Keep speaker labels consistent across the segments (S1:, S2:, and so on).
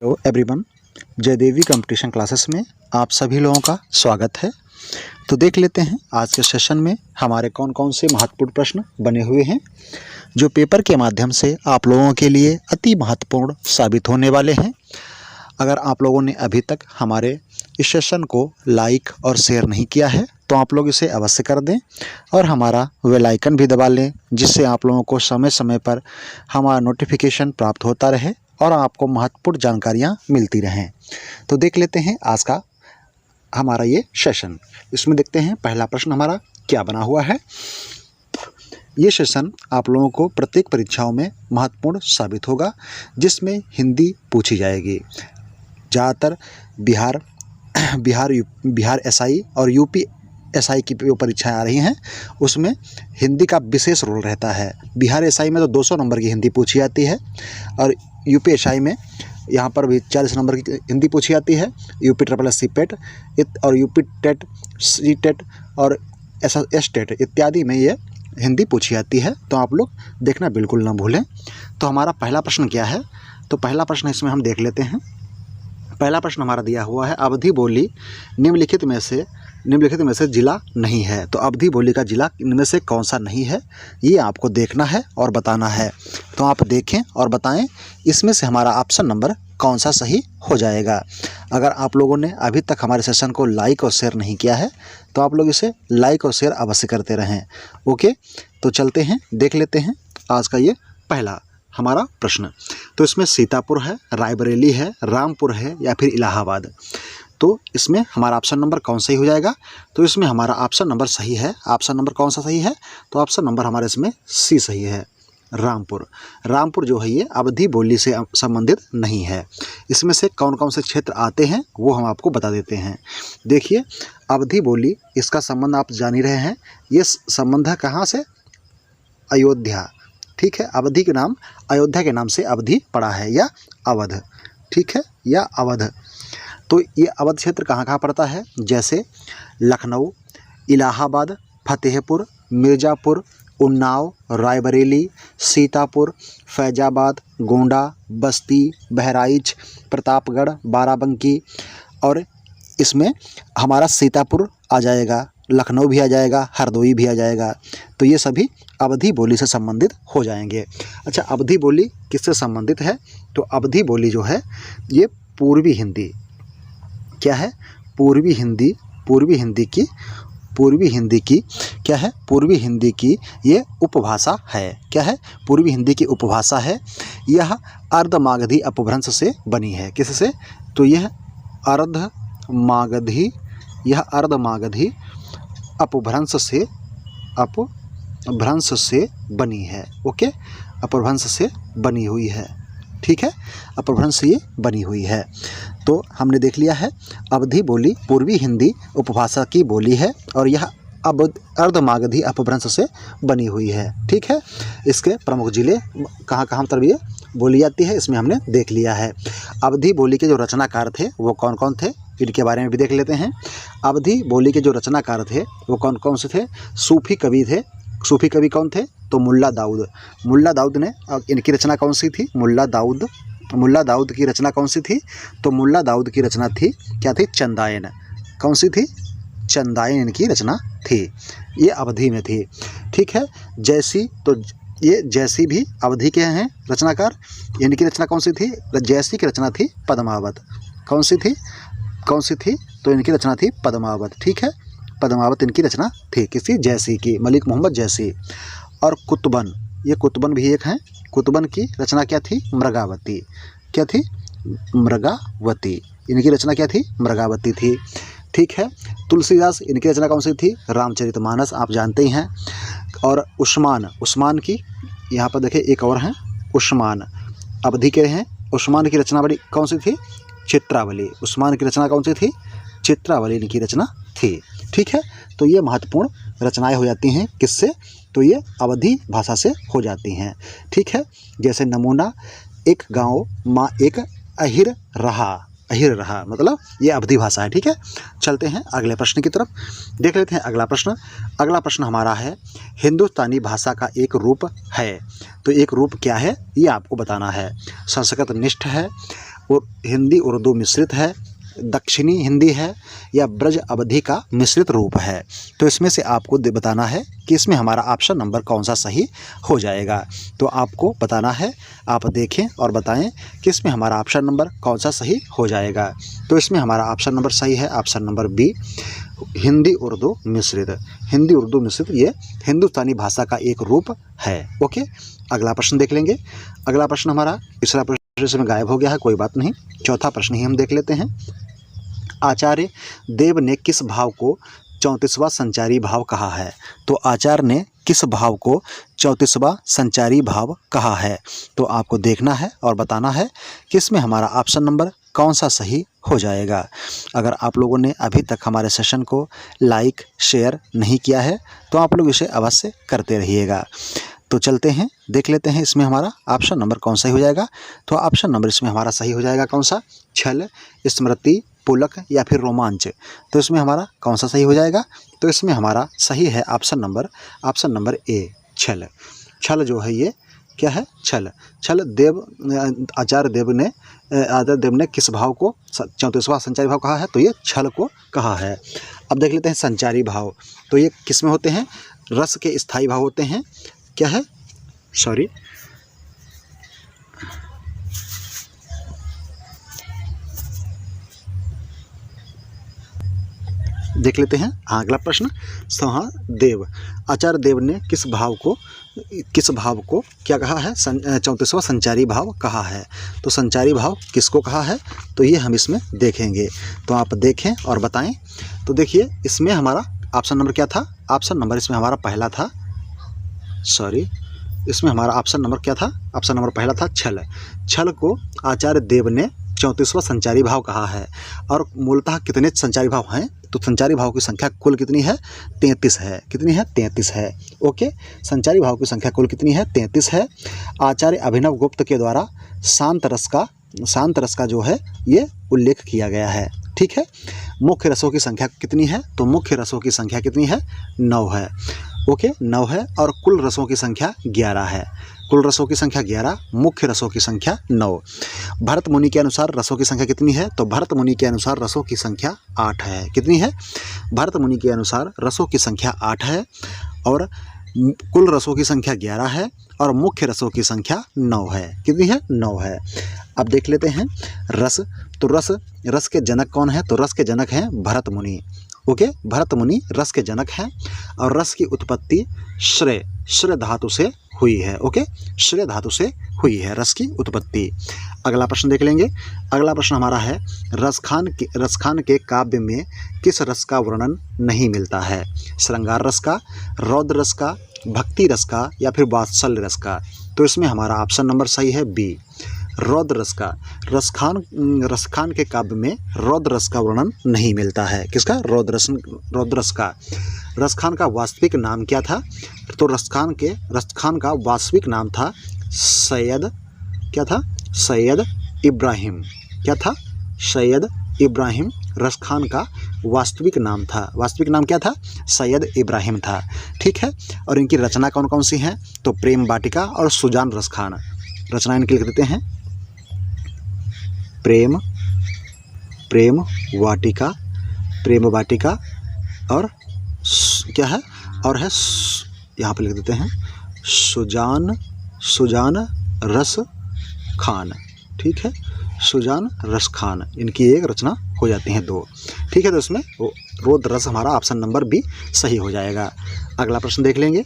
S1: Hello everyone, Jaidevi competition classes में आप सभी लोगों का स्वागत है। तो देख लेते हैं आज के सेशन में हमारे कौन कौन से महत्वपूर्ण प्रश्न बने हुए हैं जो पेपर के माध्यम से आप लोगों के लिए अति महत्वपूर्ण साबित होने वाले हैं। अगर आप लोगों ने अभी तक हमारे इस सेशन को लाइक और शेयर नहीं किया है तो आप लोग इसे अवश्य कर दें और हमारा बेल आइकन भी दबा लें, जिससे आप लोगों को समय समय पर हमारा नोटिफिकेशन प्राप्त होता रहे और आपको महत्वपूर्ण जानकारियाँ मिलती रहें। तो देख लेते हैं आज का हमारा ये सेशन। इसमें देखते हैं पहला प्रश्न हमारा क्या बना हुआ है। ये सेशन आप लोगों को प्रत्येक परीक्षाओं में महत्वपूर्ण साबित होगा, जिसमें हिंदी पूछी जाएगी। ज़्यादातर बिहार एसआई और यूपी एसआई की जो परीक्षाएँ आ रही हैं उसमें हिंदी का विशेष रोल रहता है। बिहार एसआई में तो 200 नंबर की हिंदी पूछी जाती है और यूपी एसआई में यहाँ पर भी 40 नंबर की हिंदी पूछी जाती है। यूपी ट्रिपल एस सी पेट और यूपी टेट सी टेट और एस टेट इत्यादि में ये हिंदी पूछी जाती है। तो आप लोग देखना बिल्कुल ना भूलें। तो हमारा पहला प्रश्न क्या है, तो पहला प्रश्न इसमें हम देख लेते हैं। पहला प्रश्न हमारा दिया हुआ है, अवधि बोली निम्नलिखित में से जिला नहीं है। तो अवधि बोली का जिला इनमें से कौन सा नहीं है, ये आपको देखना है और बताना है। तो आप देखें और बताएं इसमें से हमारा ऑप्शन नंबर कौन सा सही हो जाएगा। अगर आप लोगों ने अभी तक हमारे सेशन को लाइक और शेयर नहीं किया है तो आप लोग इसे लाइक और शेयर अवश्य करते रहें। ओके, तो चलते हैं, देख लेते हैं आज का ये पहला हमारा प्रश्न। तो इसमें सीतापुर है, रायबरेली है, रामपुर है या फिर इलाहाबाद। तो इसमें हमारा ऑप्शन नंबर कौन सही हो जाएगा, तो इसमें हमारा ऑप्शन नंबर सही है। ऑप्शन नंबर कौन सा सही है, तो ऑप्शन नंबर हमारे इसमें सी सही है, रामपुर। रामपुर जो है ये अवधि बोली से संबंधित नहीं है। इसमें से कौन कौन से क्षेत्र आते हैं वो हम आपको बता देते हैं। देखिए, अवधि बोली इसका संबंध आप जान ही रहे हैं। ये संबंध है कहाँ से, अयोध्या। ठीक है, अवधि के नाम अयोध्या के नाम से अवधि पड़ा है या अवध। ठीक है, या अवध। तो ये अवध क्षेत्र कहाँ कहाँ पड़ता है, जैसे लखनऊ, इलाहाबाद, फतेहपुर, मिर्ज़ापुर, उन्नाव, रायबरेली, सीतापुर, फैजाबाद, गोंडा, बस्ती, बहराइच, प्रतापगढ़, बाराबंकी। और इसमें हमारा सीतापुर आ जाएगा, लखनऊ भी आ जाएगा, हरदोई भी आ जाएगा। तो ये सभी अवधि बोली से संबंधित हो जाएंगे। अच्छा, अवधि बोली किससे संबंधित है, तो अवधि बोली जो है ये पूर्वी हिंदी क्या है, पूर्वी हिंदी की ये उपभाषा है। क्या है, पूर्वी हिंदी की उपभाषा है। यह अर्धमागधी अपभ्रंश से बनी है। किससे, तो यह अर्धमागधी अपभ्रंश से बनी है। ओके, अपभ्रंश से बनी हुई है। ठीक है, अपभ्रंश से ये बनी हुई है। तो हमने देख लिया है, अवधि बोली पूर्वी हिंदी उपभाषा की बोली है और यह अब अर्धमागधी अपभ्रंश से बनी हुई है। ठीक है, इसके प्रमुख जिले कहाँ कहाँ पर ये बोली जाती है इसमें हमने देख लिया है। अवधि बोली के जो रचनाकार थे वो कौन कौन थे, इनके बारे में भी देख लेते हैं। अवधि बोली के जो रचनाकार थे वो कौन कौन से थे, सूफी कवि थे। सूफी कवि कौन थे, तो मुल्ला दाऊद ने, इनकी रचना कौन सी थी, मुल्ला दाऊद की रचना कौन सी थी, तो मुल्ला दाऊद की रचना थी क्या थी, चंदायन। कौन सी थी, चंदायन इनकी रचना थी, ये अवधि में थी। ठीक है, जैसी, तो ये जैसी भी अवधि के हैं रचनाकार। इनकी रचना कौन सी थी, जैसी की रचना थी पद्मावत। कौन सी थी, तो इनकी रचना थी पद्मावत। ठीक है, पद्मावत इनकी रचना थी, किसी, जैसी की, मलिक मोहम्मद जैसी। और कुतुबन, ये कुतुबन भी एक हैं। कुतुबन की रचना क्या थी, मृगावती। क्या थी, मृगावती। इनकी रचना क्या थी, मृगावती थी। ठीक है, तुलसीदास, इनकी रचना कौन सी थी, रामचरितमानस, आप जानते ही हैं। और उस्मान की, यहाँ पर देखिए एक और हैं, उस्मान अवधि के हैं। उस्मान की रचना बड़ी कौन सी थी, चित्रावली। उस्मान की रचना कौन सी थी, चित्रावली इनकी रचना थी। ठीक है, तो ये महत्वपूर्ण रचनाएं हो जाती हैं किससे, तो ये अवधि भाषा से हो जाती हैं। ठीक है, जैसे नमूना, एक गांव माँ एक अहिर रहा मतलब ये अवधि भाषा है। ठीक है, चलते हैं अगले प्रश्न की तरफ, देख लेते हैं अगला प्रश्न हमारा है, हिंदुस्तानी भाषा का एक रूप है। तो एक रूप क्या है ये आपको बताना है। संस्कृत निष्ठ है, हिंदी उर्दू मिश्रित है, दक्षिणी हिंदी है या ब्रज अवधी का मिश्रित रूप है। तो इसमें से आपको बताना है कि इसमें हमारा ऑप्शन नंबर कौन सा सही हो जाएगा। तो आपको बताना है, आप देखें और बताएं कि इसमें हमारा ऑप्शन नंबर कौन सा सही हो जाएगा। तो इसमें हमारा ऑप्शन नंबर सही है option number B, Hindi Urdu मिश्रित। हिंदी उर्दू मिश्रित ये हिंदुस्तानी भाषा का एक रूप है। ओके, अगला प्रश्न देख लेंगे। अगला प्रश्न हमारा, तीसरा प्रश्न इसमें गायब हो गया है, कोई बात नहीं, चौथा प्रश्न ही हम देख लेते हैं। आचार्य देव ने किस भाव को 34वां संचारी भाव कहा है? तो आचार्य ने किस भाव को 34वां संचारी भाव कहा है? तो आपको देखना है और बताना है कि इसमें हमारा ऑप्शन नंबर कौन सा सही हो जाएगा। अगर आप लोगों ने अभी तक हमारे सेशन को लाइक शेयर नहीं किया है तो आप लोग इसे अवश्य करते रहिएगा। तो चलते हैं, देख लेते हैं इसमें हमारा ऑप्शन नंबर कौन सा ही हो जाएगा। तो ऑप्शन नंबर इसमें हमारा सही हो जाएगा कौन सा? छल, स्मृति, पुलक या फिर रोमांच। तो इसमें हमारा कौन सा सही हो जाएगा? तो इसमें हमारा सही है ऑप्शन नंबर ए, छल। छल जो है ये क्या है? छल। छल आचार्य देव ने किस भाव को 34वां संचारी भाव कहा है? तो ये छल को कहा है। अब देख लेते हैं संचारी भाव। तो ये किस में होते हैं? रस के स्थायी भाव होते हैं। क्या है? सॉरी, देख लेते हैं अगला प्रश्न। सहदेव, आचार्य देव ने किस भाव को क्या कहा है? 34वां संचारी भाव कहा है। तो संचारी भाव किसको कहा है? तो ये हम इसमें देखेंगे। तो आप देखें और बताएं। तो देखिए इसमें हमारा ऑप्शन नंबर क्या था? ऑप्शन नंबर इसमें हमारा पहला था, सॉरी, इसमें हमारा ऑप्शन नंबर क्या था? ऑप्शन नंबर पहला था छल। छल को आचार्य देव ने 34वां संचारी भाव कहा है। और मूलतः कितने संचारी भाव हैं? तो संचारी भाव की संख्या कुल कितनी है? 33 है। कितनी है? 33 है। ओके, संचारी भाव की संख्या कुल कितनी है? 33 है। आचार्य अभिनव गुप्त के द्वारा शांत रस का जो है ये उल्लेख किया गया है। ठीक है। मुख्य रसों की संख्या कितनी है? तो मुख्य रसों की संख्या कितनी है? 9 है। ओके, 9 है। और कुल रसों की संख्या 11 है। कुल रसों की संख्या 11, मुख्य रसों की संख्या 9। भरत मुनि के अनुसार रसों की संख्या कितनी है? तो भरत मुनि के अनुसार रसों की संख्या 8 है। कितनी है? भरत मुनि के अनुसार रसों की संख्या 8 है और कुल रसों की संख्या 11 है और मुख्य रसों की संख्या 9 है। कितनी है? 9 है। अब देख लेते हैं रस। तो रस के जनक कौन है? तो रस के जनक हैं भरत मुनि। ओके, भरत मुनि रस के जनक हैं और रस की उत्पत्ति श्रेय धातु से हुई है। ओके, श्रेय धातु से हुई है रस की उत्पत्ति। अगला प्रश्न देख लेंगे। अगला प्रश्न हमारा है, रसखान के काव्य में किस रस का वर्णन नहीं मिलता है? श्रृंगार रस का, रौद्र रस का, भक्ति रस का या फिर वात्सल्य रस का? तो इसमें हमारा ऑप्शन नंबर सही है बी, रौद्र रस का। रसखान के काव्य में रौद्र रस का वर्णन नहीं मिलता है। किसका? रौद्र रस का। रसखान का वास्तविक नाम क्या था? तो रसखान का वास्तविक नाम था सैयद, क्या था? सैयद इब्राहिम। क्या था? सैयद इब्राहिम रसखान का वास्तविक नाम था। वास्तविक नाम क्या था? सैयद इब्राहिम था। ठीक है। और इनकी रचना कौन कौन सी हैं? तो प्रेम वाटिका और सुजान रसखान। रचना इनकी लिख देते हैं, प्रेम वाटिका और क्या है? और है यहाँ पे लिख देते हैं सुजान रस खान। ठीक है, सुजान रस खान, इनकी एक रचना हो जाती हैं 2। ठीक है, तो इसमें रौद्र रस हमारा ऑप्शन नंबर बी सही हो जाएगा। अगला प्रश्न देख लेंगे।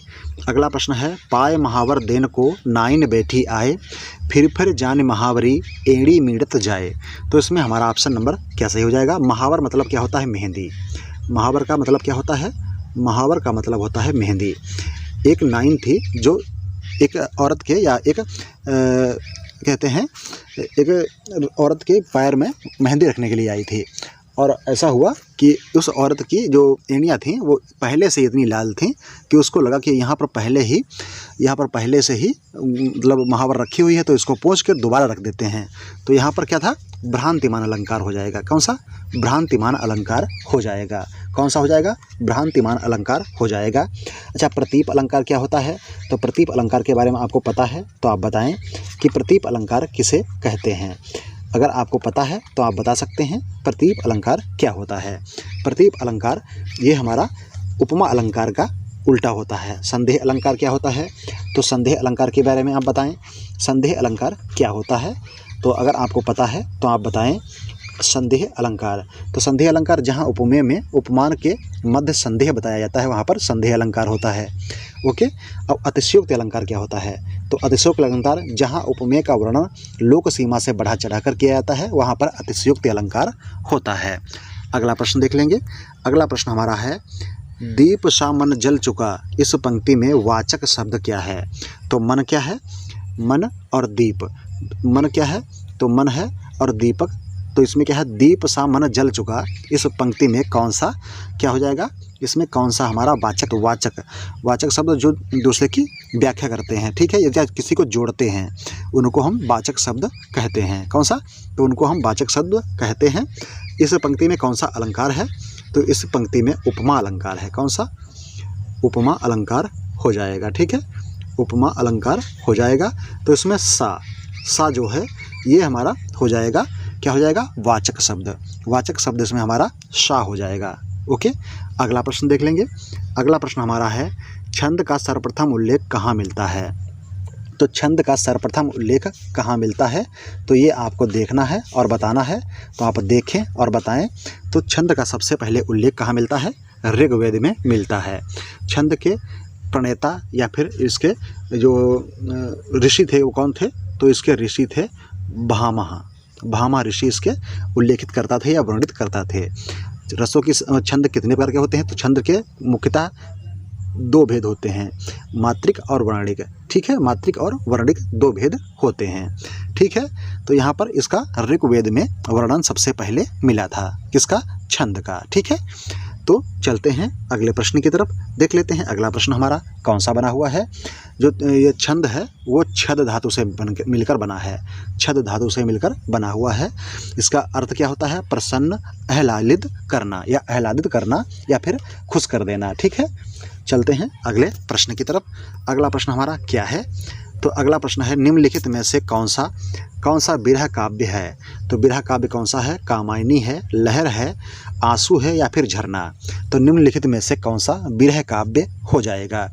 S1: अगला प्रश्न है, पाए महावर देन को नाइन बैठी आए, फिर जान महावरी एड़ी मीड़त जाए। तो इसमें हमारा ऑप्शन नंबर क्या सही हो जाएगा? महावर मतलब क्या होता है? मेहंदी। महावर का मतलब क्या होता है? महावर का मतलब होता है मेहंदी। एक नाइन थी जो एक औरत के या एक कहते हैं एक औरत के पैर में मेहंदी रखने के लिए आई थी और ऐसा हुआ कि उस औरत की जो एड़ियाँ थीं वो पहले से इतनी लाल थीं कि उसको लगा कि यहाँ पर पहले से ही मतलब महावर रखी हुई है तो इसको पोंछ कर दोबारा रख देते हैं। तो यहाँ पर क्या था? भ्रांतिमान अलंकार हो जाएगा। कौन सा? भ्रांतिमान अलंकार हो जाएगा। कौन सा हो जाएगा? भ्रांतिमान अलंकार हो जाएगा। अच्छा, प्रतीप अलंकार क्या होता है? तो प्रतीप अलंकार के बारे में आपको पता है तो आप बताएं कि प्रतीप अलंकार किसे कहते हैं? अगर आपको पता है तो आप बता सकते हैं प्रतीप अलंकार क्या होता है। प्रतीप अलंकार ये हमारा उपमा अलंकार का उल्टा होता है। संदेह अलंकार क्या होता है, तो संदेह अलंकार के बारे में आप बताएं, संदेह अलंकार क्या होता है। तो अगर आपको पता है तो आप बताएं संदेह अलंकार। तो संदेह अलंकार जहाँ उपमेय में उपमान के मध्य संदेह बताया जाता है वहाँ पर संदेह अलंकार होता है। ओके। अब अतिशयोक्ति अलंकार क्या होता है, तो अतिशयोक्ति अलंकार जहाँ उपमेय का वर्णन लोक सीमा से बढ़ा चढ़ाकर किया जाता है वहाँ पर अतिशयोक्ति अलंकार होता है। अगला प्रश्न देख लेंगे। अगला प्रश्न हमारा है, दीप सा मन जल चुका, इस पंक्ति में वाचक शब्द क्या है। तो मन क्या है, मन और दीप। मन क्या है, तो मन है और दीपक, तो इसमें क्या है, दीप सा मन जल चुका, इस पंक्ति में कौन सा क्या हो जाएगा, इसमें कौन सा हमारा वाचक, वाचक शब्द जो दूसरे की व्याख्या करते हैं, ठीक है, या किसी को जोड़ते हैं उनको हम वाचक शब्द कहते हैं। कौन सा, तो उनको हम वाचक शब्द कहते हैं। इस पंक्ति में कौन सा अलंकार है, तो इस पंक्ति में उपमा अलंकार है। कौन सा, उपमा अलंकार हो जाएगा, ठीक है, उपमा अलंकार हो जाएगा। तो इसमें सा जो है ये हमारा हो जाएगा, क्या हो जाएगा, वाचक शब्द। वाचक शब्द इसमें हमारा सा हो जाएगा। ओके। अगला प्रश्न देख लेंगे। अगला प्रश्न हमारा है, छंद का सर्वप्रथम उल्लेख कहाँ मिलता है। तो छंद का सर्वप्रथम उल्लेख कहाँ मिलता है, तो ये आपको देखना है और बताना है। तो आप देखें और बताएं। तो छंद का सबसे पहले उल्लेख कहाँ मिलता है, ऋग्वेद में मिलता है। छंद के प्रणेता या फिर इसके जो ऋषि थे वो कौन थे, तो इसके ऋषि थे भामा ऋषि इसके उल्लेखित करता थे या वर्णित करता थे। रसों की छंद कितने प्रकार के होते हैं, तो छंद के मुख्यतः दो भेद होते हैं, मात्रिक और वर्णिक, ठीक है, मात्रिक और वर्णिक दो भेद होते हैं, ठीक है। तो यहाँ पर इसका ऋग्वेद में वर्णन सबसे पहले मिला था, किसका, छंद का, ठीक है। तो चलते हैं अगले प्रश्न की तरफ, देख लेते हैं अगला प्रश्न हमारा कौन सा बना हुआ है। जो ये छंद है वो छद धातु से मिलकर बना है, छद धातु से मिलकर बना हुआ है। इसका अर्थ क्या होता है, प्रसन्न, आह्लादित करना या फिर खुश कर देना, ठीक है। चलते हैं अगले प्रश्न की तरफ। अगला प्रश्न हमारा क्या है, तो अगला प्रश्न है, निम्नलिखित में से कौन सा बिरह काव्य है। तो बिरह काव्य कौन सा है, कामायनी है, लहर है, आंसू है या फिर झरना। तो निम्नलिखित में से कौन सा बिरह काव्य हो जाएगा।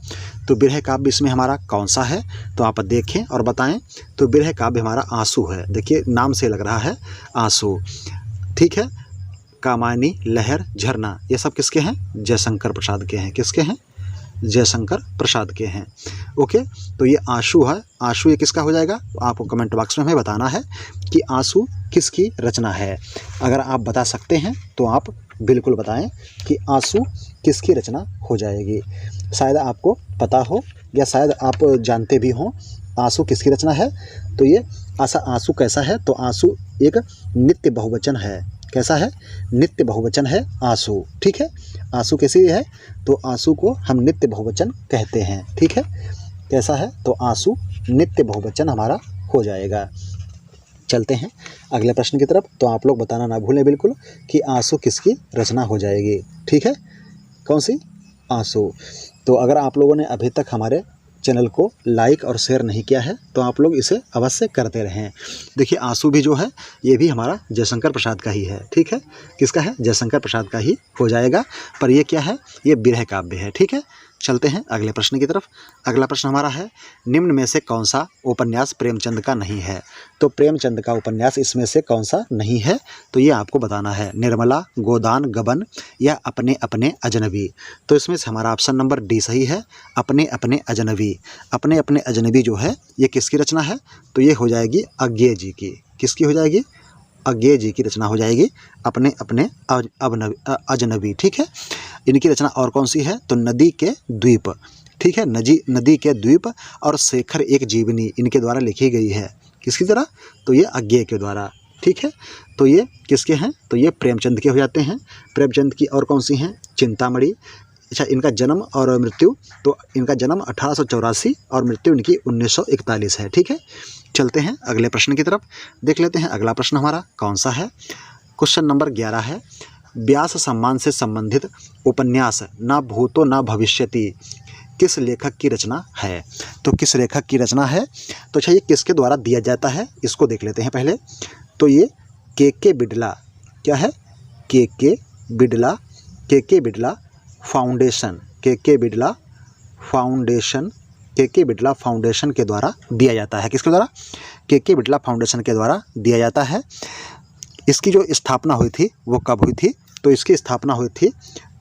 S1: तो बिरह काव्य इसमें हमारा कौन सा है, तो आप देखें और बताएं। तो बिरह काव्य हमारा आंसू है, देखिए नाम से लग रहा है आंसू, ठीक है। कामायनी, लहर, झरना ये सब किसके हैं, जयशंकर प्रसाद के हैं। किसके हैं, जयशंकर प्रसाद के हैं। ओके। तो ये आंसू है, आंसू ये किसका हो जाएगा, आपको कमेंट बॉक्स में हमें बताना है कि आंसू किसकी रचना है। अगर आप बता सकते हैं तो आप बिल्कुल बताएं कि आंसू किसकी रचना हो जाएगी। शायद आपको पता हो या शायद आप जानते भी हों आंसू किसकी रचना है। तो ये आंसू कैसा है, तो आंसू एक नित्य बहुवचन है। कैसा है, नित्य बहुवचन है आंसू, ठीक है। आंसू कैसी है, तो आंसू को हम नित्य बहुवचन कहते हैं, ठीक है। कैसा है, तो आंसू नित्य बहुवचन हमारा हो जाएगा। चलते हैं अगले प्रश्न की तरफ। तो आप लोग बताना ना भूलें बिल्कुल कि आंसू किसकी रचना हो जाएगी, ठीक है, कौन सी, आंसू। तो अगर आप लोगों ने अभी तक हमारे चैनल को लाइक और शेयर नहीं किया है तो आप लोग इसे अवश्य करते रहें। देखिए आंसू भी जो है ये भी हमारा जयशंकर प्रसाद का ही है, ठीक है। किसका है, जयशंकर प्रसाद का ही हो जाएगा। पर ये क्या है, ये बिरह काव्य है, ठीक है। चलते हैं अगले प्रश्न की तरफ। अगला प्रश्न हमारा है, निम्न में से कौन सा उपन्यास प्रेमचंद का नहीं है। तो प्रेमचंद का उपन्यास इसमें से कौन सा नहीं है, तो ये आपको बताना है। निर्मला, गोदान, गबन या अपने अपने अजनबी। तो इसमें से हमारा ऑप्शन नंबर डी सही है, अपने अपने अजनबी। अपने अपने अजनबी जो है ये किसकी रचना है, तो ये हो जाएगी अज्ञेय जी की। किसकी हो जाएगी, अज्ञेय जी की रचना हो जाएगी, अपने अपने अजनबी, ठीक है। इनकी रचना और कौन सी है, तो नदी के द्वीप, ठीक है, नदी के द्वीप और शेखर एक जीवनी इनके द्वारा लिखी गई है। किसकी द्वारा, तो ये अज्ञेय के द्वारा, ठीक है। तो ये किसके हैं, तो ये प्रेमचंद के हो जाते हैं। प्रेमचंद की और कौन सी हैं, चिंतामणि। अच्छा, इनका जन्म और मृत्यु, तो इनका जन्म 1884 और मृत्यु इनकी 1941 है, ठीक है। चलते हैं अगले प्रश्न की तरफ, देख लेते हैं अगला प्रश्न हमारा कौन सा है। क्वेश्चन नंबर 11 है, व्यास सम्मान से संबंधित उपन्यास न भूतो न भविष्यति किस लेखक की रचना है। तो किस लेखक की रचना है, तो अच्छा ये किसके द्वारा दिया जाता है इसको देख लेते हैं पहले। तो ये के बिड़ला, क्या है, के बिड़ला फाउंडेशन, के बिड़ला फाउंडेशन के द्वारा दिया जाता है। किसके द्वारा? के बिड़ला फाउंडेशन के द्वारा दिया जाता है। इसकी जो स्थापना हुई थी वो कब हुई थी? तो इसकी स्थापना हुई थी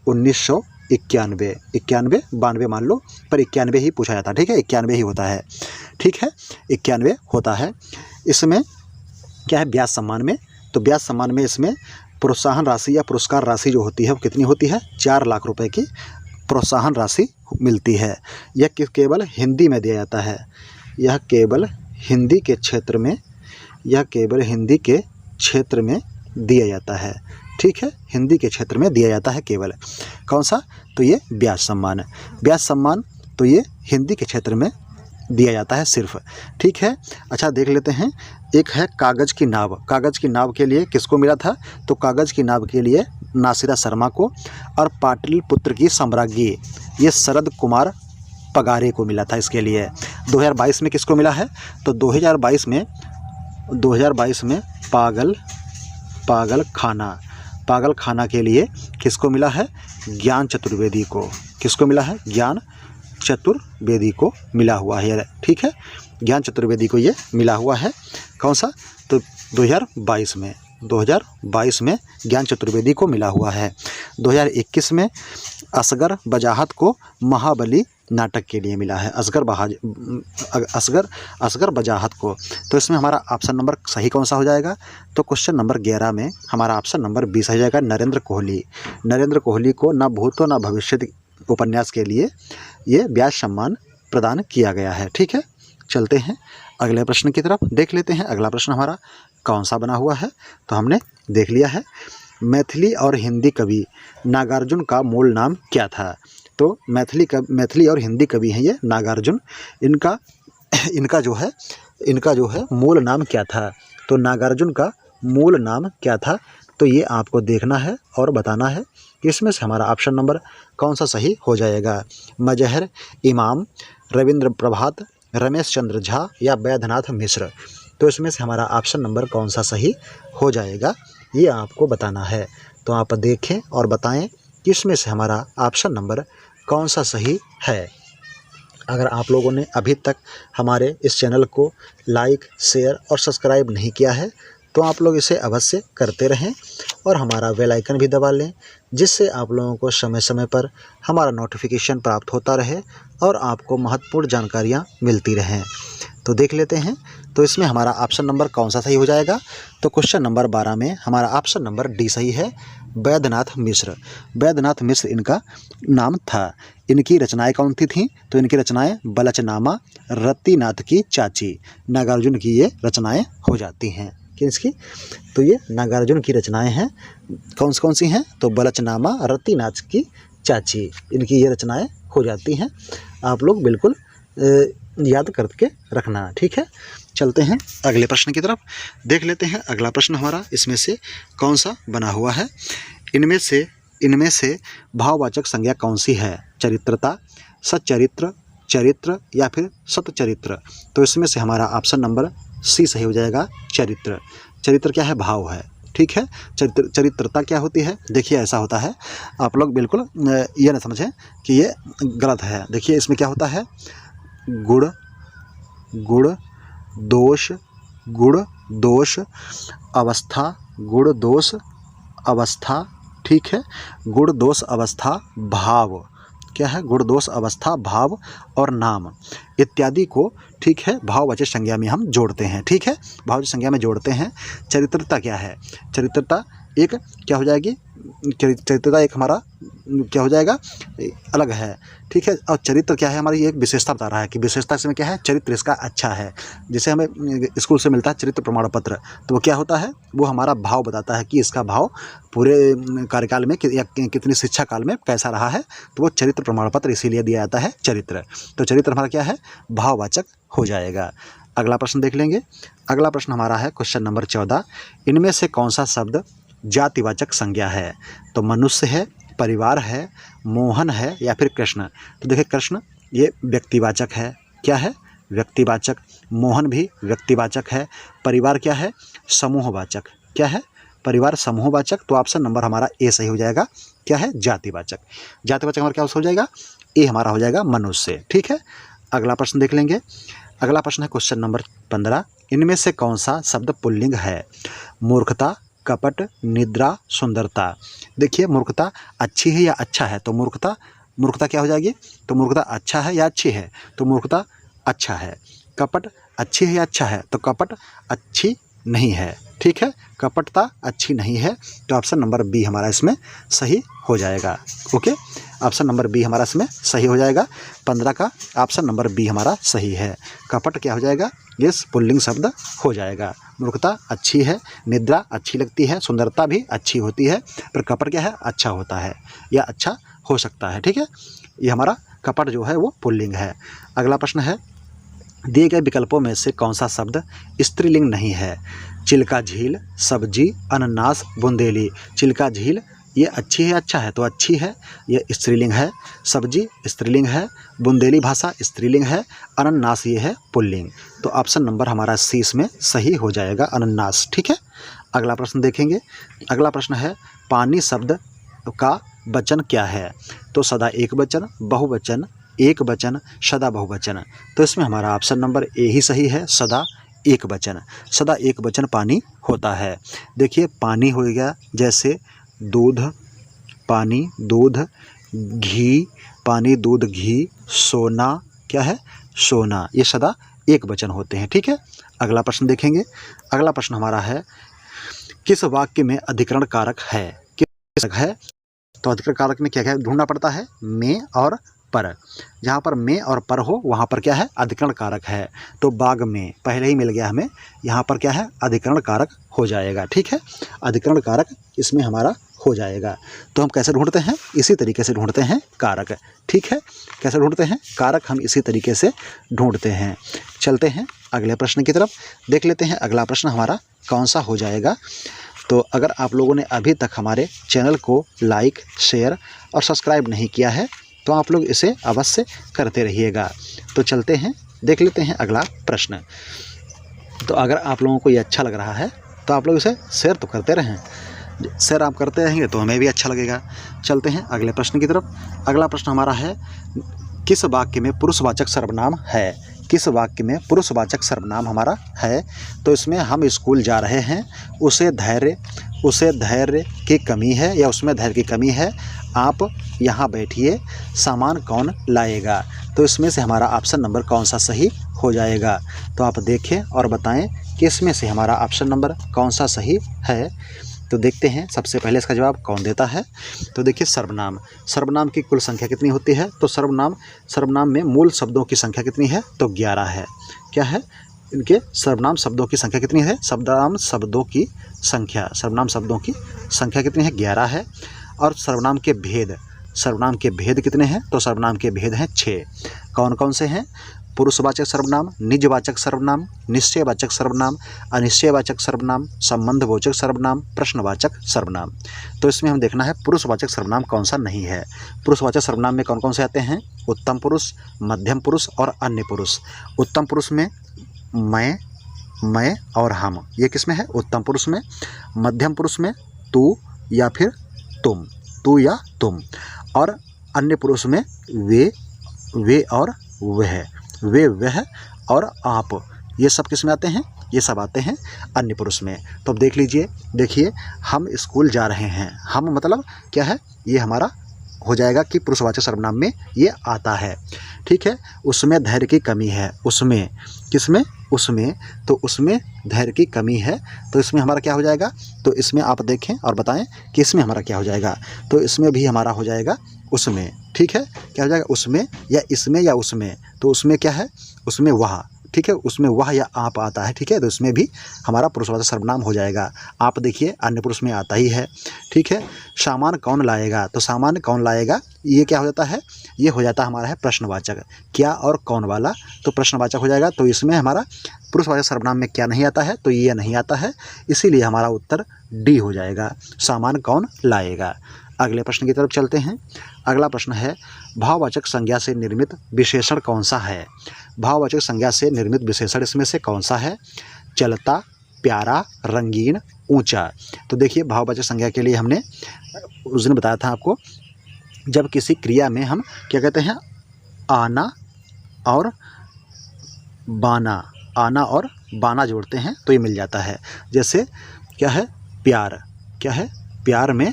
S1: 1991, 92 मान लो, पर 91 ही पूछा जाता है, ठीक है, 91 ही होता है, ठीक है, 91 होता है। इसमें क्या है, ब्याज सम्मान में, तो ब्याज सम्मान में इसमें प्रोत्साहन राशि या पुरस्कार राशि जो होती है वो कितनी होती है? 4 लाख रुपए की प्रोत्साहन राशि मिलती है। यह केवल हिंदी में दिया जाता है, यह केवल हिंदी के क्षेत्र में दिया जाता है, ठीक है, हिंदी के क्षेत्र में दिया जाता है केवल। कौन सा? तो ये ब्याज सम्मान तो ये हिंदी के क्षेत्र में दिया जाता है सिर्फ, ठीक है। अच्छा, देख लेते हैं, एक है कागज़ की नाव। कागज़ की नाव के लिए किसको मिला था? तो कागज़ की नाव के लिए नासिरा शर्मा को, और पाटलिपुत्र की साम्राज्ञी ये शरद कुमार पगारे को मिला था इसके लिए। 2022 में किसको मिला है? तो 2022 में पागल खाना के लिए किसको मिला है? ज्ञान चतुर्वेदी को। किसको मिला है? ज्ञान चतुर्वेदी को मिला हुआ है, ठीक है, ज्ञान चतुर्वेदी को ये मिला हुआ है। कौन सा? तो 2022 में ज्ञान चतुर्वेदी को मिला हुआ है। 2021 में असगर बजाहत को महाबली नाटक के लिए मिला है, असगर बजाहत को। तो इसमें हमारा ऑप्शन नंबर सही कौन सा हो जाएगा? तो क्वेश्चन नंबर 11 में हमारा ऑप्शन नंबर 20 हो जाएगा, नरेंद्र कोहली को न भूतो न भविष्य उपन्यास के लिए ये ब्याज सम्मान प्रदान किया गया है, ठीक है। चलते हैं अगले प्रश्न की तरफ, देख लेते हैं अगला प्रश्न हमारा कौन सा बना हुआ है। तो हमने देख लिया है, मैथिली और हिंदी कवि नागार्जुन का मूल नाम क्या था? तो मैथिली और हिंदी कवि हैं ये नागार्जुन, इनका जो है मूल नाम क्या था? तो नागार्जुन का मूल नाम क्या था? तो ये आपको देखना है और बताना है कि इसमें से हमारा ऑप्शन नंबर कौन सा सही हो जाएगा। मजहर इमाम, रविंद्र प्रभात, रमेश चंद्र झा या वैद्यनाथ मिश्र। तो इसमें से हमारा ऑप्शन नंबर कौन सा सही हो जाएगा, ये आपको बताना है। तो आप देखें और बताएं कि इसमें से हमारा ऑप्शन नंबर कौन सा सही है। अगर आप लोगों ने अभी तक हमारे इस चैनल को लाइक, शेयर और सब्सक्राइब नहीं किया है तो आप लोग इसे अवश्य करते रहें और हमारा बेल आइकन भी दबा लें, जिससे आप लोगों को समय समय पर हमारा नोटिफिकेशन प्राप्त होता रहे और आपको महत्वपूर्ण जानकारियाँ मिलती रहें। तो देख लेते हैं, तो इसमें हमारा ऑप्शन नंबर कौन सा सही हो जाएगा। तो क्वेश्चन नंबर 12 में हमारा ऑप्शन नंबर डी सही है, वैद्यनाथ मिश्र इनका नाम था। इनकी रचनाएं कौन सी थीं? तो इनकी रचनाएं बलचनामा, रतिनाथ की चाची, नागार्जुन की ये रचनाएं हो जाती हैं। किसकी? तो ये नागार्जुन की रचनाएं हैं। कौन सी हैं? तो बलचनामा, रतिनाथ की चाची, इनकी ये रचनाएं हो जाती हैं। आप लोग बिल्कुल याद करके रखना, ठीक है। चलते हैं अगले प्रश्न की तरफ, देख लेते हैं अगला प्रश्न हमारा इसमें से कौन सा बना हुआ है। इनमें से भाववाचक संज्ञा कौन सी है? चरित्रता, सच्चरित्र, चरित्र या फिर सतचरित्र। तो इसमें से हमारा ऑप्शन नंबर सी सही हो जाएगा, चरित्र। चरित्र क्या है? भाव है, ठीक है। चरित्रता क्या होती है? देखिए ऐसा होता है, आप लोग बिल्कुल ये ना समझें कि ये गलत है। देखिए इसमें क्या होता है, गुण दोष अवस्था, ठीक है। गुण दोष अवस्था भाव, क्या है? गुण दोष अवस्था भाव और नाम इत्यादि को, ठीक है, भाववाचक संज्ञा में हम जोड़ते हैं, ठीक है, भाववाचक संज्ञा में जोड़ते हैं। चरित्रता क्या है? चरित्रता एक क्या हो जाएगी? चरित्रता एक हमारा क्या हो जाएगा? अलग है, ठीक है। और चरित्र क्या है? हमारी एक विशेषता बता रहा है कि विशेषता इसमें क्या है? चरित्र इसका अच्छा है। जैसे हमें स्कूल से मिलता है चरित्र प्रमाण पत्र, तो वो क्या होता है? वो हमारा भाव बताता है कि इसका भाव पूरे कार्यकाल में या कितनी शिक्षा काल में कैसा रहा है, तो वो चरित्र प्रमाण पत्र इसीलिए दिया जाता है, चरित्र। तो चरित्र हमारा क्या है? भाववाचक हो जाएगा। अगला प्रश्न देख लेंगे। अगला प्रश्न हमारा है क्वेश्चन नंबर 14, इनमें से कौन सा शब्द जातिवाचक संज्ञा है? तो मनुष्य है, परिवार है, मोहन है या फिर कृष्ण। तो देखिए कृष्ण ये व्यक्तिवाचक है, क्या है? व्यक्तिवाचक, मोहन भी व्यक्तिवाचक है। परिवार क्या है? समूहवाचक। क्या है? परिवार समूहवाचक। तो ऑप्शन नंबर हमारा ए सही हो जाएगा। क्या है? जातिवाचक। जातिवाचक हमारा क्या हो जाएगा? ए हमारा हो जाएगा मनुष्य। ठीक है, अगला प्रश्न देख लेंगे। अगला प्रश्न है क्वेश्चन नंबर 15। इनमें से कौन सा शब्द पुल्लिंग है? मूर्खता, कपट, निद्रा, सुंदरता। देखिए, मूर्खता अच्छी है या अच्छा है? तो मूर्खता क्या हो जाएगी? तो मूर्खता अच्छा है या अच्छी है? तो मूर्खता अच्छा है। कपट अच्छी है या अच्छा है? तो कपट अच्छी नहीं है। ठीक है, कपटता अच्छी नहीं है। तो ऑप्शन नंबर बी हमारा इसमें सही हो जाएगा। ओके, ऑप्शन नंबर बी हमारा इसमें सही हो जाएगा। 15 का ऑप्शन नंबर बी हमारा सही है। कपट क्या हो जाएगा? ये पुल्लिंग शब्द हो जाएगा। मूर्खता अच्छी है, निद्रा अच्छी लगती है, सुंदरता भी अच्छी होती है, पर कपट क्या है? अच्छा होता है या अच्छा हो सकता है। ठीक है, ये हमारा कपट जो है वो पुल्लिंग है। अगला प्रश्न है, दिए गए विकल्पों में से कौन सा शब्द स्त्रीलिंग नहीं है? चिल्का झील, सब्जी, अनानास, बुंदेली। चिल्का झील ये अच्छी है, अच्छा है? तो अच्छी है, ये स्त्रीलिंग है। सब्जी स्त्रीलिंग है, बुंदेली भाषा स्त्रीलिंग है, अनानास ये है पुल्लिंग। तो ऑप्शन नंबर हमारा सी इसमें सही हो जाएगा, अनानास। ठीक है, अगला प्रश्न देखेंगे। अगला प्रश्न है, पानी शब्द का वचन क्या है? तो सदा एक वचन, बहुवचन, एक वचन, सदा बहुवचन। तो इसमें हमारा ऑप्शन नंबर ए ही सही है, सदा एक वचन। सदा एक वचन पानी होता है। देखिए, पानी हो गया जैसे दूध, पानी, दूध, घी, पानी, दूध, घी, सोना। क्या है? सोना। ये सदा एक वचन होते हैं। ठीक है, अगला प्रश्न देखेंगे। अगला प्रश्न हमारा है, किस वाक्य में अधिकरण कारक है? किस है? तो अधिकरण कारक में क्या क्या ढूंढना पड़ता है? में और पर। जहाँ पर में और पर हो वहाँ पर क्या है? अधिकरण कारक है। तो बाग में पहले ही मिल गया हमें, यहाँ पर क्या है? अधिकरण कारक हो जाएगा। ठीक है, अधिकरण कारक इसमें हमारा हो जाएगा। तो हम कैसे ढूंढते हैं? इसी तरीके से ढूंढते हैं कारक। ठीक है, कैसे ढूंढते हैं कारक? हम इसी तरीके से ढूंढते हैं। चलते हैं अगले प्रश्न की तरफ, देख लेते हैं अगला प्रश्न हमारा कौन सा हो जाएगा। तो अगर आप लोगों ने अभी तक हमारे चैनल को लाइक, शेयर और सब्सक्राइब नहीं किया है तो आप लोग इसे अवश्य करते रहिएगा। तो चलते हैं, देख लेते हैं अगला प्रश्न। तो अगर आप लोगों को ये अच्छा लग रहा है तो आप लोग इसे शेयर तो करते रहें। शेयर आप करते रहेंगे तो हमें भी अच्छा लगेगा। चलते हैं अगले प्रश्न की तरफ। अगला प्रश्न हमारा है, किस वाक्य में पुरुषवाचक सर्वनाम है? किस वाक्य में पुरुषवाचक सर्वनाम हमारा है? तो इसमें हम स्कूल जा रहे हैं, उसे धैर्य की कमी है या उसमें धैर्य की कमी है, आप यहाँ बैठिए, सामान कौन लाएगा। तो इसमें से हमारा ऑप्शन नंबर कौन सा सही हो जाएगा? तो आप देखें और बताएं कि इसमें से हमारा ऑप्शन नंबर कौन सा सही है। तो देखते हैं सबसे पहले इसका जवाब कौन देता है। तो देखिए, सर्वनाम की कुल संख्या कितनी होती है? तो सर्वनाम में मूल शब्दों की संख्या कितनी है? तो 11 है। क्या है? इनके सर्वनाम शब्दों की संख्या कितनी है? सर्वनाम शब्दों की संख्या कितनी है? 11 है। और सर्वनाम के भेद कितने हैं? तो सर्वनाम के भेद हैं 6। कौन कौन से हैं? पुरुषवाचक सर्वनाम, निजवाचक सर्वनाम, निश्चयवाचक सर्वनाम, अनिश्चयवाचक सर्वनाम, संबंधवाचक सर्वनाम, प्रश्नवाचक सर्वनाम। तो इसमें हम देखना है पुरुषवाचक सर्वनाम कौन सा नहीं है। पुरुषवाचक सर्वनाम में कौन कौन से आते हैं? उत्तम पुरुष, मध्यम पुरुष और अन्य पुरुष। उत्तम पुरुष में मैं और हम, ये किस में है? उत्तम पुरुष में। मध्यम पुरुष में तू या फिर तुम, तू या तुम। और अन्य पुरुष में वे और वह और आप। ये सब किस में आते हैं? ये सब आते हैं अन्य पुरुष में। तो अब देख लीजिए, देखिए, हम स्कूल जा रहे हैं, हम मतलब क्या है? ये हमारा हो जाएगा कि पुरुषवाचक सर्वनाम में ये आता है। ठीक है, उसमें धैर्य की कमी है, उसमें किसमें? उसमें। तो उसमें धैर्य की कमी है, तो इसमें हमारा क्या हो जाएगा? तो इसमें आप देखें और बताएं कि इसमें हमारा क्या हो जाएगा। तो इसमें भी हमारा हो जाएगा उसमें। ठीक है, क्या हो जाएगा? उसमें या इसमें या उसमें। तो उसमें क्या है? उसमें वह। ठीक है, उसमें वह या आप आता है। ठीक है, तो इसमें भी हमारा पुरुषवाचक सर्वनाम हो जाएगा। आप देखिए, अन्य पुरुष में आता ही है। ठीक है, सामान कौन लाएगा? तो सामान कौन लाएगा, ये क्या हो जाता है? ये हो जाता हमारा है प्रश्नवाचक। क्या और कौन वाला, तो प्रश्नवाचक हो जाएगा। तो इसमें हमारा पुरुषवाचक सर्वनाम में क्या नहीं आता है? तो ये नहीं आता है, इसीलिए हमारा उत्तर डी हो जाएगा, सामान कौन लाएगा। अगले प्रश्न की तरफ चलते हैं। अगला प्रश्न है, भाववाचक संज्ञा से निर्मित विशेषण कौन सा है? भाववाचक संज्ञा से निर्मित विशेषण इसमें से कौन सा है? चलता, प्यारा, रंगीन, ऊंचा। तो देखिए भाववाचक संज्ञा के लिए हमने उस दिन बताया था आपको, जब किसी क्रिया में हम क्या कहते हैं, आना और बाना जोड़ते हैं तो ये मिल जाता है। जैसे क्या है, प्यार, क्या है, प्यार में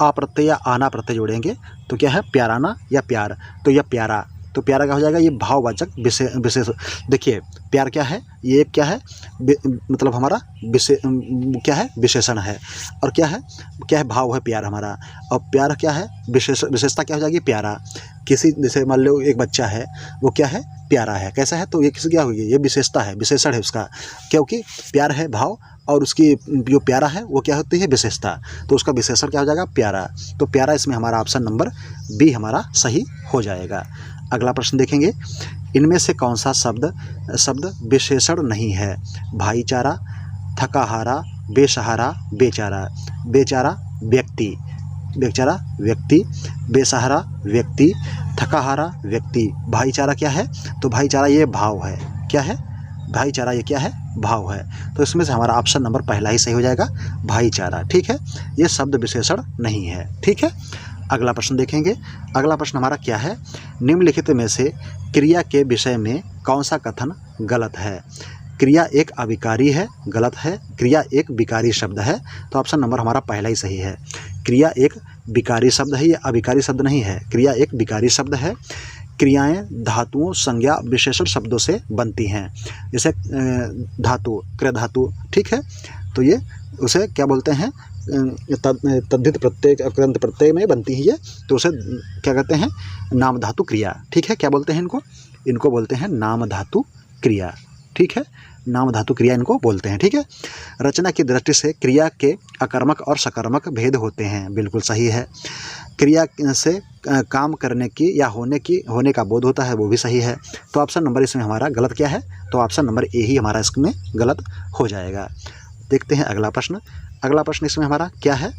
S1: आ प्रत्यय या आना प्रत्यय जोड़ेंगे तो क्या है, प्याराना या प्यार, तो यह प्यारा, तो प्यारा क्या हो जाएगा, ये भाववाचक विशेष। देखिए प्यार क्या है, ये क्या है, मतलब हमारा क्या है, विशेषण है। और क्या है, भाव है प्यार हमारा। और प्यार क्या है, विशेषता क्या हो जाएगी, प्यारा। किसी, जैसे मान लो एक बच्चा है, वो क्या है, प्यारा है, कैसा है, तो ये किसी क्या होगी, ये विशेषता है, विशेषण है उसका, क्योंकि प्यार है भाव और उसकी जो प्यारा है वो क्या होती है, विशेषता, तो उसका विशेषण क्या हो जाएगा, प्यारा। तो प्यारा इसमें हमारा ऑप्शन नंबर बी हमारा सही हो जाएगा। अगला प्रश्न देखेंगे, इनमें से कौन सा शब्द विशेषण नहीं है? भाईचारा, थकाहारा, बेसहारा, बेचारा। बेचारा व्यक्ति, बेसहारा व्यक्ति, थकाहारा व्यक्ति, भाईचारा क्या है, तो भाईचारा ये भाव है, क्या है, भाईचारा ये क्या है, भाव है। तो इसमें से हमारा ऑप्शन नंबर पहला ही सही हो जाएगा, भाईचारा। ठीक है, ये शब्द विशेषण नहीं है। ठीक है, अगला प्रश्न देखेंगे। अगला प्रश्न हमारा क्या है, निम्नलिखित में से क्रिया के विषय में कौन सा कथन गलत है? क्रिया एक अविकारी है, गलत है। क्रिया एक विकारी शब्द है, तो ऑप्शन नंबर हमारा पहला ही सही है। क्रिया एक विकारी शब्द है, ये अविकारी शब्द नहीं है, क्रिया एक विकारी शब्द है। क्रियाएं धातुओं, संज्ञा, विशेषण शब्दों से बनती हैं, जैसे धातु, क्रिया धातु, ठीक है, तो ये उसे क्या बोलते हैं, तद्धित प्रत्यय, कृदंत प्रत्यय में बनती है ये, तो उसे क्या कहते हैं, नाम धातु क्रिया। ठीक है, क्या बोलते हैं इनको बोलते हैं नाम धातु क्रिया। ठीक है, नाम धातु क्रिया इनको बोलते हैं। ठीक है, रचना की दृष्टि से क्रिया के अकर्मक और सकर्मक भेद होते हैं, बिल्कुल सही है। क्रिया से काम करने की या होने का बोध होता है, वो भी सही है। तो ऑप्शन नंबर इसमें हमारा गलत क्या है, तो ऑप्शन नंबर ए ही हमारा इसमें गलत हो जाएगा। देखते हैं अगला प्रश्न। अगला प्रश्न इसमें हमारा क्या है,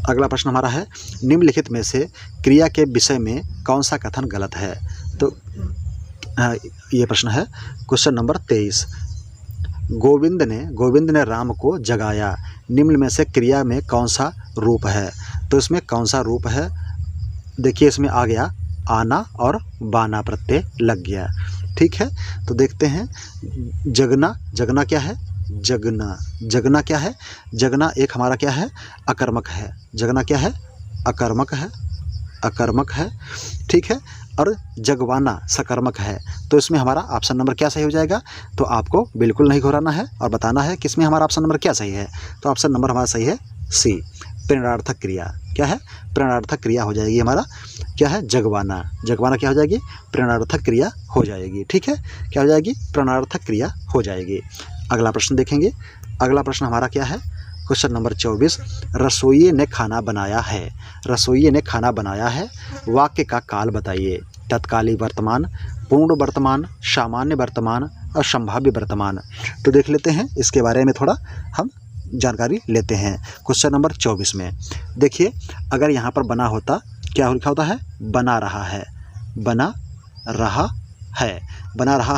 S1: अगला प्रश्न हमारा है, निम्नलिखित में से क्रिया के विषय में कौन सा कथन गलत है? तो ये प्रश्न है क्वेश्चन नंबर 23। गोविंद ने राम को जगाया, निम्न में से क्रिया में कौन सा रूप है? तो इसमें कौन सा रूप है, देखिए इसमें आ गया आना और बाना प्रत्यय लग गया। ठीक है, तो देखते हैं, जगना क्या है, जगना क्या है, जगना एक हमारा क्या है, अकर्मक है, जगना क्या है, अकर्मक है। ठीक है, और जगवाना सकर्मक है, तो इसमें हमारा ऑप्शन नंबर क्या सही हो जाएगा? तो आपको बिल्कुल नहीं घुराना है और बताना है कि इसमें हमारा ऑप्शन नंबर क्या सही है। तो ऑप्शन नंबर हमारा सही है सी, प्रेरणार्थक क्रिया। क्या है, प्रेरणार्थक क्रिया हो जाएगी हमारा, क्या है, जगवाना क्या हो जाएगी, प्रेरणार्थक क्रिया हो जाएगी। ठीक है, क्या हो जाएगी, प्रेरणार्थक क्रिया हो जाएगी। अगला प्रश्न देखेंगे। अगला प्रश्न हमारा क्या है, क्वेश्चन नंबर 24। रसोइये ने खाना बनाया है, रसोइये ने खाना बनाया है, वाक्य का काल बताइए। तत्कालीन वर्तमान, पूर्ण वर्तमान, सामान्य वर्तमान और संभाव्य वर्तमान। तो देख लेते हैं इसके बारे में थोड़ा हम जानकारी लेते हैं। क्वेश्चन नंबर 24 में देखिए, अगर यहाँ पर बना होता, क्या लिखा होता है, बना रहा है, बना रहा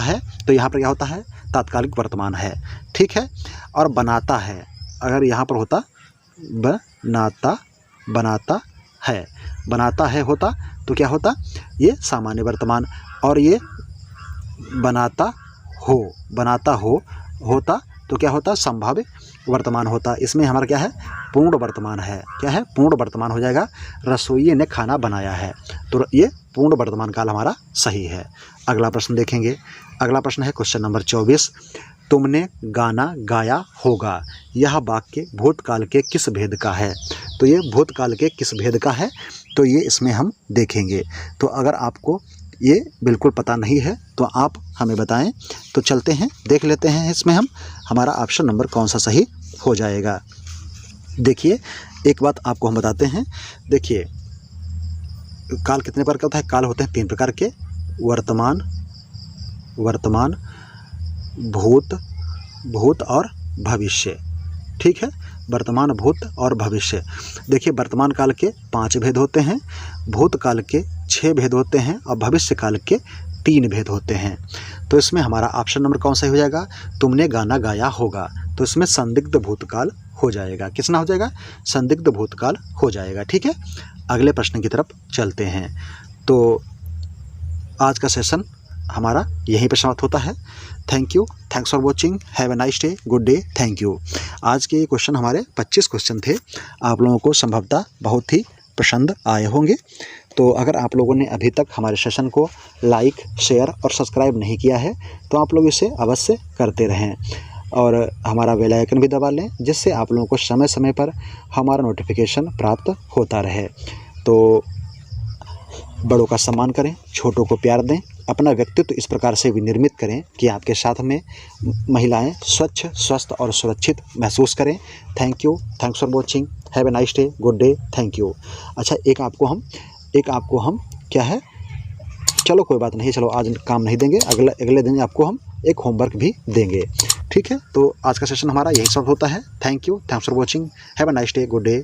S1: है, तो यहाँ पर क्या होता है, तात्कालिक वर्तमान है। ठीक है, और बनाता है, अगर यहाँ पर होता बनाता है होता तो क्या होता, ये सामान्य वर्तमान, और ये बनाता हो होता तो क्या होता, संभाव्य वर्तमान होता। इसमें हमारा क्या है, पूर्ण वर्तमान है, क्या है, पूर्ण वर्तमान हो जाएगा। रसोइये ने खाना बनाया है, तो ये पूर्ण वर्तमान काल हमारा सही है। अगला प्रश्न देखेंगे। अगला प्रश्न है क्वेश्चन नंबर 24। तुमने गाना गाया होगा, यह वाक्य भूतकाल के किस भेद का है? तो ये भूतकाल के किस भेद का है, तो ये इसमें हम देखेंगे। तो अगर आपको ये बिल्कुल पता नहीं है तो आप हमें बताएं, तो चलते हैं देख लेते हैं इसमें हम हमारा ऑप्शन नंबर कौन सा सही हो जाएगा। देखिए एक बात आपको हम बताते हैं, देखिए काल कितने प्रकार का होता है, काल होते हैं 3 प्रकार के, वर्तमान, भूत और भविष्य। ठीक है। वर्तमान, भूत और भविष्य। देखिए, वर्तमान काल के 5 भेद होते हैं, भूतकाल के 6 भेद होते हैं और भविष्य काल के 3 भेद होते हैं। तो इसमें हमारा ऑप्शन नंबर कौन सा हो जाएगा? तुमने गाना गाया होगा, तो इसमें संदिग्ध भूतकाल हो जाएगा। किसना हो जाएगा? संदिग्ध भूतकाल हो जाएगा। ठीक है, अगले प्रश्न की तरफ चलते हैं। तो आज का सेशन हमारा यहीं पर समाप्त होता है। Thank you, thanks for watching, have a nice day, good day, thank you. आज के क्वेश्चन हमारे 25 क्वेश्चन थे। आप लोगों को संभवतः बहुत ही पसंद आए होंगे। तो अगर आप लोगों ने अभी तक हमारे सेशन को लाइक, शेयर और सब्सक्राइब नहीं किया है तो आप लोग इसे अवश्य करते रहें और हमारा बेल आइकन भी दबा लें, जिससे आप लोगों को समय समय पर हमारा नोटिफिकेशन प्राप्त होता रहे। तो बड़ों का सम्मान करें, छोटों को प्यार दें, अपना व्यक्तित्व इस प्रकार से विनिर्मित करें कि आपके साथ में महिलाएं स्वच्छ, स्वस्थ और सुरक्षित महसूस करें। Thank you, thanks for watching, have a nice day, good day, thank you. अच्छा, एक आपको हम क्या है, चलो कोई बात नहीं, चलो आज काम नहीं देंगे, अगले दिन आपको हम एक होमवर्क भी देंगे। ठीक है, तो आज का सेशन हमारा यही सब होता है। Thank you, thanks for watching, have a nice day, good day.